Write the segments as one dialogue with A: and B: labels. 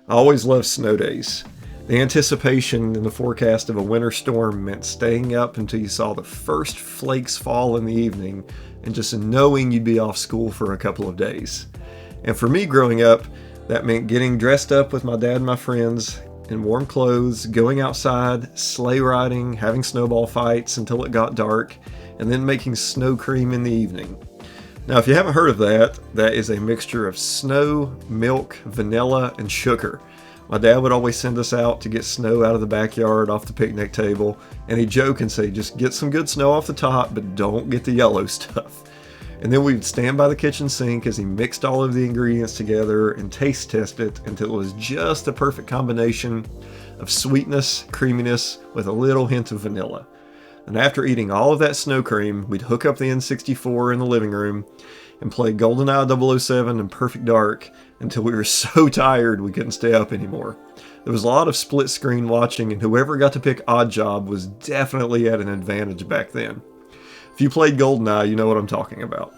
A: I always loved snow days. The anticipation in the forecast of a winter storm meant staying up until you saw the first flakes fall in the evening and just knowing you'd be off school for a couple of days. And for me growing up, that meant getting dressed up with my dad and my friends in warm clothes, going outside, sleigh riding, having snowball fights until it got dark, and then making snow cream in the evening. Now, if you haven't heard of that, that is a mixture of snow, milk, vanilla, and sugar. My dad would always send us out to get snow out of the backyard off the picnic table, and he'd joke and say, just get some good snow off the top, but don't get the yellow stuff. And then we'd stand by the kitchen sink as he mixed all of the ingredients together and taste test it until it was just the perfect combination of sweetness, creaminess, with a little hint of vanilla. And after eating all of that snow cream, we'd hook up the N64 in the living room and play GoldenEye 007 in Perfect Dark until we were so tired we couldn't stay up anymore. There was a lot of split screen watching, and whoever got to pick Odd Job was definitely at an advantage back then. If you played GoldenEye, you know what I'm talking about.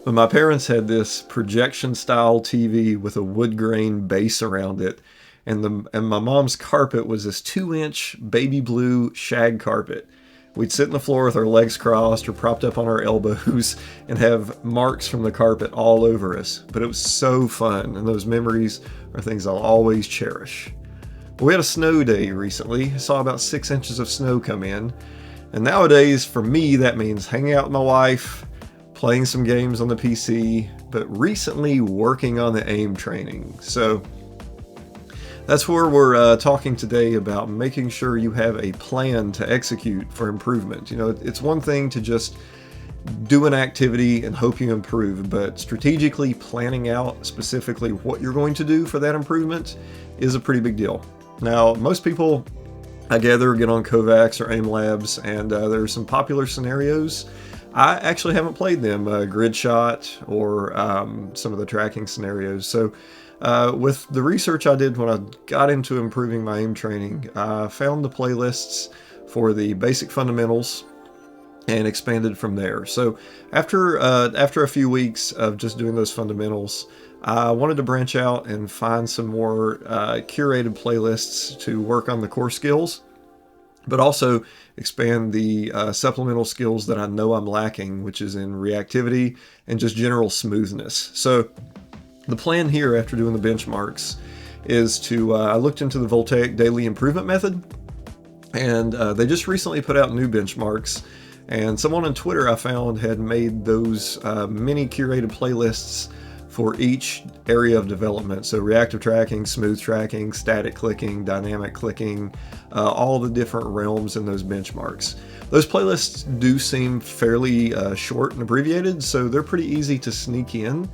A: But my parents had this projection-style TV with a wood grain base around it, and my mom's carpet was this 2-inch baby blue shag carpet. We'd sit on the floor with our legs crossed or propped up on our elbows and have marks from the carpet all over us. But it was so fun, and those memories are things I'll always cherish. But we had a snow day recently. I saw about 6 inches of snow come in. And nowadays, for me, that means hanging out with my wife, playing some games on the PC, but recently working on the aim training. So that's where we're talking today about making sure you have a plan to execute for improvement. You know, it's one thing to just do an activity and hope you improve, but strategically planning out specifically what you're going to do for that improvement is a pretty big deal. Now, most people, I gather, get on Kovaaks or Aim Labs, and there are some popular scenarios. I actually haven't played them, Grid Shot or some of the tracking scenarios. So with the research I did when I got into improving my aim training, I found the playlists for the basic fundamentals and expanded from there. So after a few weeks of just doing those fundamentals, I wanted to branch out and find some more curated playlists to work on the core skills, but also expand the supplemental skills that I know I'm lacking, which is in reactivity and just general smoothness. So the plan here after doing the benchmarks is to, I looked into the Voltaic Daily Improvement Method, and they just recently put out new benchmarks, and someone on Twitter I found had made those mini curated playlists for each area of development. So reactive tracking, smooth tracking, static clicking, dynamic clicking, all the different realms in those benchmarks. Those playlists do seem fairly short and abbreviated, so they're pretty easy to sneak in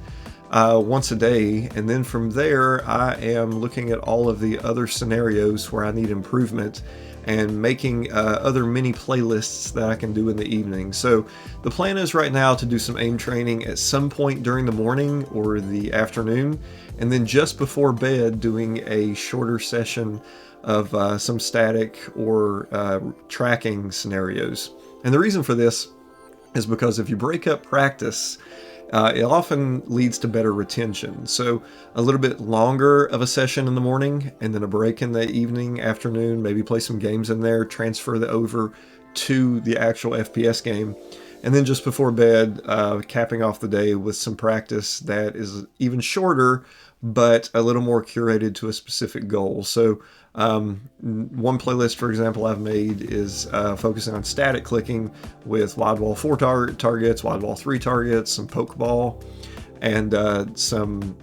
A: once a day. And then from there, I am looking at all of the other scenarios where I need improvement and making other mini playlists that I can do in the evening. So the plan is right now to do some aim training at some point during the morning or the afternoon, and then just before bed doing a shorter session of some static or tracking scenarios. And the reason for this is because if you break up practice, it often leads to better retention. So a little bit longer of a session in the morning and then a break in the evening, afternoon, maybe play some games in there, transfer the over to the actual FPS game. And then just before bed, capping off the day with some practice that is even shorter, but a little more curated to a specific goal. So one playlist, for example, I've made is focusing on static clicking with wide wall 4 targets, wide wall 3 targets, some pokeball, and some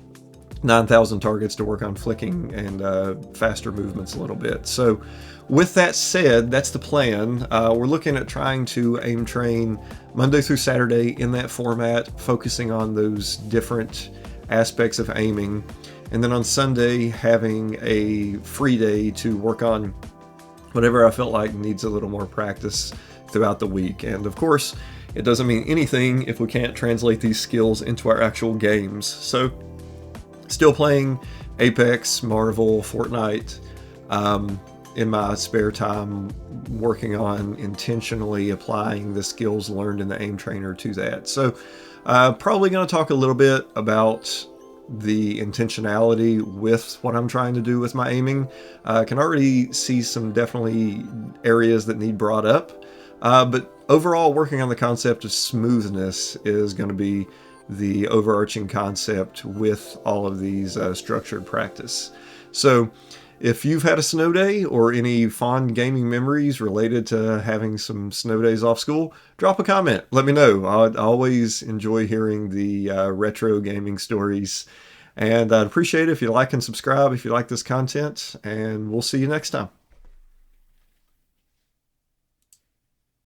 A: 9,000 targets to work on flicking and faster movements a little bit. So with that said, that's the plan. We're looking at trying to aim train Monday through Saturday in that format, focusing on those different aspects of aiming. And then on Sunday, having a free day to work on whatever I felt like needs a little more practice throughout the week. And of course, it doesn't mean anything if we can't translate these skills into our actual games. So still playing Apex, Marvel, Fortnite in my spare time, working on intentionally applying the skills learned in the aim trainer to that. So probably going to talk a little bit about the intentionality with what I'm trying to do with my aiming. I can already see some definitely areas that need brought up. But overall, working on the concept of smoothness is going to be the overarching concept with all of these structured practice. So, if you've had a snow day or any fond gaming memories related to having some snow days off school, drop a comment. Let me know. I always enjoy hearing the retro gaming stories. And I'd appreciate it if you like and subscribe if you like this content. And we'll see you next time.